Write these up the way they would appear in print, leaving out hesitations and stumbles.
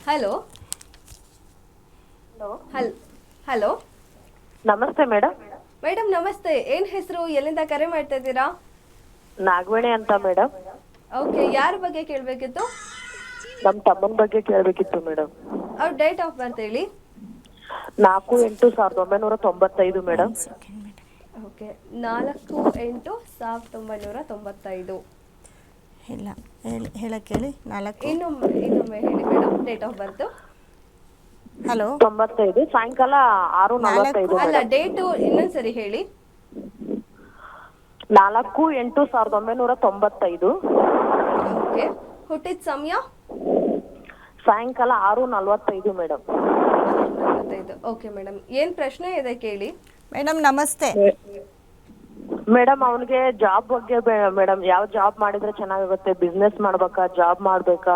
Hello. Hello. Hello. ನಮಸ್ತೆ madam. Madam ನಮಸ್ತೆ, ಏನು ಹೆಸರು, ಎಲ್ಲಿಂದ ಕರೆ ಮಾಡ್ತಾ ಇದ್ದೀರಾ? ನಾಗವೇಣಿ ಅಂತ ಮೇಡಮ್. ಓಕೆ, ಯಾರ ಬಗ್ಗೆ ಕೇಳಬೇಕಿತ್ತು? ನಮ್ಮ ತಮ್ಮನ ಬಗ್ಗೆ ಕೇಳಬೇಕಿತ್ತು ಮೇಡಮ್. ಅವ್ರ ಡೇಟ್ ಆಫ್ ಬರ್ತ್ ಹೇಳಿ. 4/8/1995 ಮೇಡಮ್. ಓಕೆ, 4/8/1995. ಇಲ್ಲ ಹೇಳಕ್ಕೆ ಹೇಳಿ. 4 ಇನ್ನೊಮ್ಮೆ ಹೇಳಿ madam, date of birth. Hello. 95 ಸಾಯಂಕಾಲ 6:45 ಅಲ್ಲ, ಡೇಟು ಇನ್ನೊಂದ್ಸರಿ ಹೇಳಿ. 4/8/1995. ಓಕೆ, ಹುಟ್ಟಿದ ಸಮಯ ಸಾಯಂಕಾಲ 6:45 ಮೇಡಮ್. 6:45. ಓಕೆ ಮೇಡಮ್, ಏನು ಪ್ರಶ್ನೆ ಇದೆ ಕೇಳಿ. ಮೇಡಮ್ ನಮಸ್ತೆ. ಮೇಡಮ್ ಅವನಿಗೆ ಜಾಬ್ ಬಗ್ಗೆ ಮೇಡಮ್, ಯಾವ ಜಾಬ್ ಮಾಡಿದ್ರೆ ಚೆನ್ನಾಗುತ್ತೆ? ಬಿಸ್ನೆಸ್ ಮಾಡ್ಬೇಕಾ, ಜಾಬ್ ಮಾಡ್ಬೇಕಾ,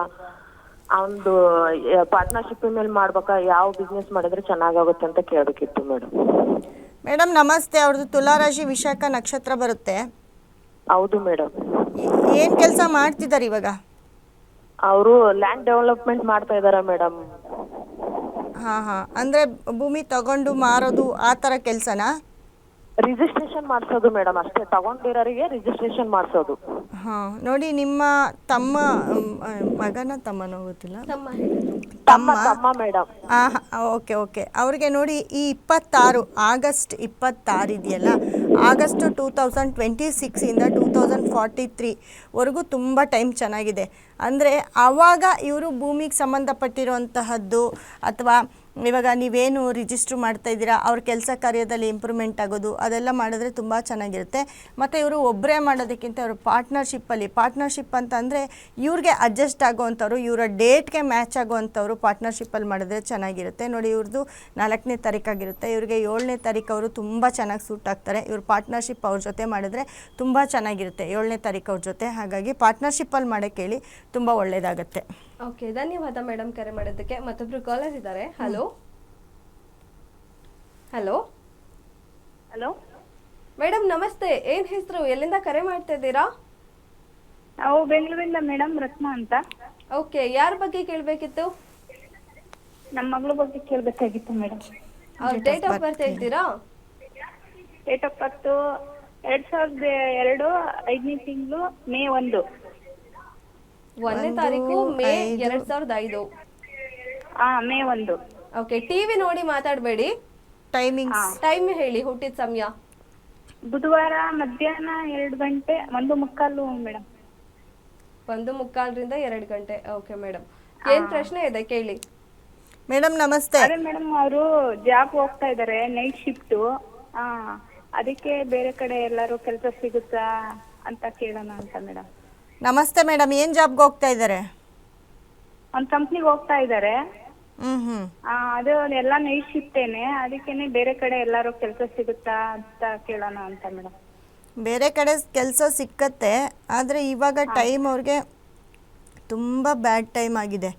ಅವನದು ಪಾರ್ಟ್ನರ್ಶಿಪ್ ಮೇಲೆ ಮಾಡ್ಬೇಕಾ, ಯಾವ ಬಿಸ್ನೆಸ್ ಮಾಡಿದ್ರೆ ಚೆನ್ನಾಗುತ್ತೆ ಅಂತ ಕೇಳಬೇಕಿತ್ತು ಮೇಡಮ್. ಮೇಡಮ್ ನಮಸ್ತೆ. ಅವ್ರದ್ದು ತುಲಾರಾಶಿ ವಿಶಾಖ ನಕ್ಷತ್ರ ಬರುತ್ತೆ. ಹೌದು ಮೇಡಮ್. ಏನು ಕೆಲಸ ಮಾಡ್ತಿದ್ದಾರೆ ಇವಾಗ? ಅವರು ಲ್ಯಾಂಡ್ ಡೆವಲಪ್ಮೆಂಟ್ ಮಾಡ್ತಾ ಇದ್ದಾರೆ ಮೇಡಮ್. ಹಾಂ, ಅಂದರೆ ಭೂಮಿ ತಗೊಂಡು ಮಾರೋದು ಆ ಥರ ಕೆಲಸನಾ? ರಿಜಿಸ್ಟ್ರೇಷನ್ ಮಾಡಿಸೋದು ಮೇಡಮ್, ಅಷ್ಟೇ. ತಗೊಂಡಿರೋರಿಗೆ ರಿಜಿಸ್ಟ್ರೇಷನ್ ಮಾಡಿಸೋದು. ಹಾಂ, ನೋಡಿ ನಿಮ್ಮ ತಮ್ಮನೋ ಗೊತ್ತಿಲ್ಲ. ತಮ್ಮ ಮೇಡಮ್. ಓಕೆ. ಅವ್ರಿಗೆ ನೋಡಿ, ಈ 26 ಆಗಸ್ಟ್ 26 ಇದೆಯಲ್ಲ, ಆಗಸ್ಟ್ 2026ಇಂದ 2043 ವರೆಗೂ ತುಂಬ ಟೈಮ್ ಚೆನ್ನಾಗಿದೆ. ಅಂದರೆ ಆವಾಗ ಇವರು ಭೂಮಿಗೆ ಸಂಬಂಧಪಟ್ಟಿರುವಂತಹದ್ದು, ಅಥವಾ ಇವಾಗ ನೀವೇನು ರಿಜಿಸ್ಟ್ರು ಮಾಡ್ತಾ ಇದ್ದೀರಾ ಅವ್ರ ಕೆಲಸ ಕಾರ್ಯದಲ್ಲಿ ಇಂಪ್ರೂವ್ಮೆಂಟ್ ಆಗೋದು, ಅದೆಲ್ಲ ಮಾಡಿದ್ರೆ ತುಂಬ ಚೆನ್ನಾಗಿರುತ್ತೆ. ಮತ್ತು ಇವರು ಒಬ್ಬರೇ ಮಾಡೋದಕ್ಕಿಂತ ಇವರು ಪಾರ್ಟ್ನರ್ಶಿಪ್ ಅಂತ ಅಂದರೆ ಇವ್ರಿಗೆ ಅಡ್ಜಸ್ಟ್ ಆಗೋವಂಥವ್ರು, ಇವರ ಡೇಟ್ಗೆ ಮ್ಯಾಚ್ ಆಗೋವಂಥವ್ರು ಪಾರ್ಟ್ನರ್ಶಿಪ್ಪಲ್ಲಿ ಮಾಡಿದ್ರೆ ಚೆನ್ನಾಗಿರುತ್ತೆ. ನೋಡಿ, ಇವ್ರದ್ದು 4ನೇ ತಾರೀಕಾಗಿರುತ್ತೆ, ಇವ್ರಿಗೆ 7ನೇ ತಾರೀಕು ಅವರು ತುಂಬ ಚೆನ್ನಾಗಿ ಸೂಟ್ ಆಗ್ತಾರೆ. ಇವ್ರ ಪಾರ್ಟ್ನರ್ಶಿಪ್ ಅವ್ರ ಜೊತೆ ಮಾಡಿದ್ರೆ ತುಂಬ ಚೆನ್ನಾಗಿರುತ್ತೆ, 7ನೇ ತಾರೀಕು ಅವ್ರ ಜೊತೆ. ಹಾಗಾಗಿ ಪಾರ್ಟ್ನರ್ಶಿಪ್ಪಲ್ಲಿ ಮಾಡೋಕ್ಕೆ ಹೇಳಿ, ತುಂಬ ಒಳ್ಳೆಯದಾಗತ್ತೆ. ಓಕೆ, ಧನ್ಯವಾದ ಮೇಡಮ್ ಕರೆ ಮಾಡೋದಕ್ಕೆ. ಮತ್ತೊಬ್ರು ಕಾಲರ್ ಇದ್ದಾರೆ. ಹಲೋ. ಹಲೋ ಮೇಡಮ್ ನಮಸ್ತೆ, ಏನ್ ಹೆಸರು, ಎಲ್ಲಿಂದ ಕರೆ ಮಾಡ್ತಾ ಇದ್ದೀರಾ? ನಾವು ಬೆಂಗಳೂರಿಂದ ಮೇಡಮ್, ರತ್ನ ಅಂತ. ಓಕೆ, ಯಾರ ಬಗ್ಗೆ ಕೇಳಬೇಕಿತ್ತು? ನಮ್ಮ ಮಗಳ ಬಗ್ಗೆ ಕೇಳಬೇಕಾಗಿತ್ತು ಮೇಡಮ್. ಅವ್ರ ಡೇಟ್ ಆಫ್ ಬರ್ತ್ ಹೇಳ್ತೀರಾ? ಡೇಟ್ ಆಫ್ ಬರ್ತ್ 2002 5ನೇ ತಿಂಗಳು ಮೇ 1. 1ನೇ ತಾರೀಕು ಮೇ 2005. ಮೇ 1. ಓಕೆ, ಟಿವಿ ನೋಡಿ ಮಾತಾಡಬೇಡಿ. ಟೈಮ್ ಹೇಳಿ, ಹುಟ್ಟಿದ ಸಮಯ. ಬುಧವಾರ ಮಧ್ಯಾಹ್ನ 2 ಗಂಟೆ 1:15 ಮೇಡಮ್. 1:15ರಿಂದ 2 ಗಂಟೆ. ಓಕೆ ಮೇಡಮ್, ಏನ್ ಪ್ರಶ್ನೆ ಇದೆ ಕೇಳಿ. ಮೇಡಮ್ ನಮಸ್ತೆ. ಅದೇ ಮೇಡಮ್, ಅವರು ಜಾಬ್ ಹೋಗ್ತಾ ಇದಾರೆ, ನೈಟ್ ಶಿಫ್ಟ್. ಅದಕ್ಕೆ ಬೇರೆ ಕಡೆ ಎಲ್ಲಾರು ಕೆಲಸ ಸಿಗುತ್ತಾ ಅಂತ ಕೇಳೋಣ ಅಂತ ಮೇಡಮ್. ನಮಸ್ತೆ ಮೇಡಮ್, ಏನು ಜಾಬ್ಗೆ ಹೋಗ್ತಾ ಇದ್ದಾರೆ? ಒಂದು ಕಂಪ್ನಿಗೆ ಹೋಗ್ತಾ ಇದ್ದಾರೆ. ಅದು ಎಲ್ಲ ನೈಟ್ ಶಿಫ್ಟೇನೆ, ಅದಕ್ಕೇನೆ ಬೇರೆ ಕಡೆ ಎಲ್ಲಾರು ಕೆಲಸ ಸಿಗುತ್ತಾ ಅಂತ ಕೇಳೋಣ ಅಂತ ಮೇಡಮ್. ಬೇರೆ ಕಡೆ ಕೆಲಸ ಸಿಕ್ಕತ್ತೆ, ಆದರೆ ಇವಾಗ ಟೈಮ್ ಅವ್ರಿಗೆ ತುಂಬ ಬ್ಯಾಡ್ ಟೈಮ್ ಆಗಿದೆ.